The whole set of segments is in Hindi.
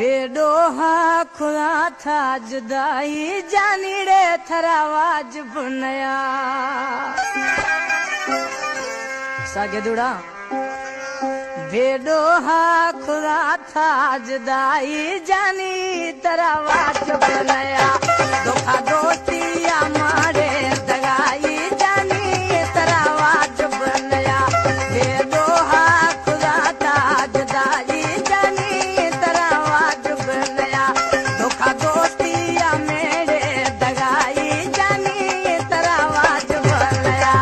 बेडोहा खुदा था जुदाई जानी रे थरावाज बुनया सागे दुड़ा बेडोहा खुदा था जुदाई जानी थरावाज बुनया धोखा दोस्तिया मारे दगाई जानी थरावाज बुनया बेडोहा खुदा था जुदाई जानी थरावाज बुनया धोखा दोस्तिया मेरे दगाई जानी थरावाज बुनया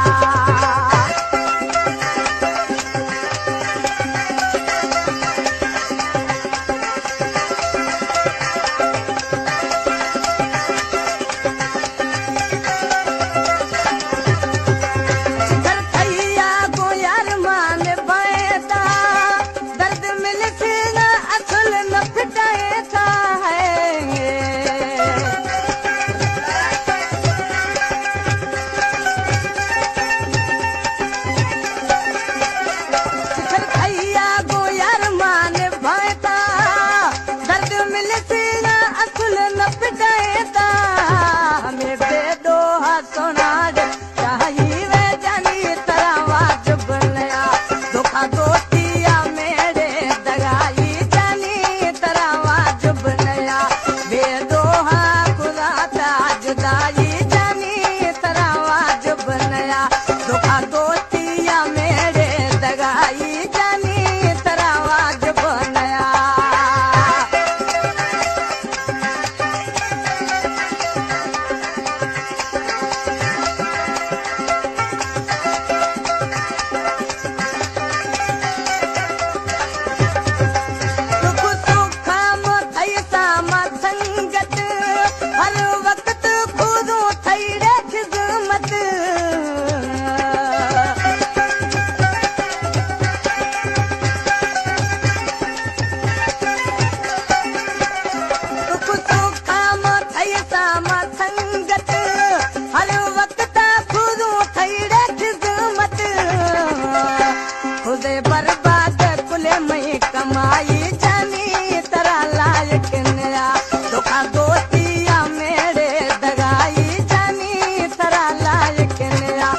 बर्बाद कुले में कमाई जानी तरा लायक नया धोखा दोस्तिया मेरे दगाई जानी तरा लायक नया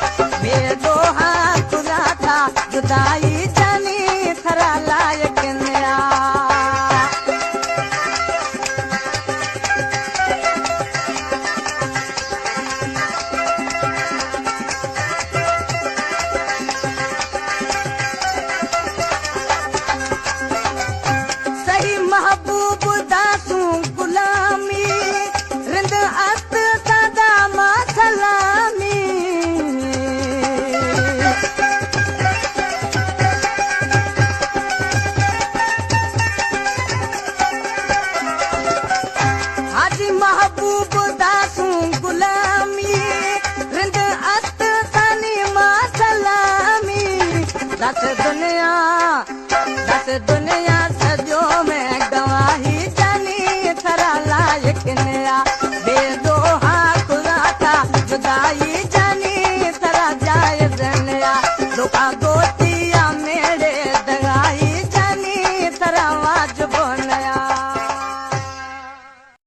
बेदोहा खुदा था जुदाई जानी तरा लायक नया महबूब दासू गुलामी रिंद अस्त सदा मा सलामी हाजी महबूब दासू गुलामी रिंद अस्त सनी मा सलामी दस दुनिया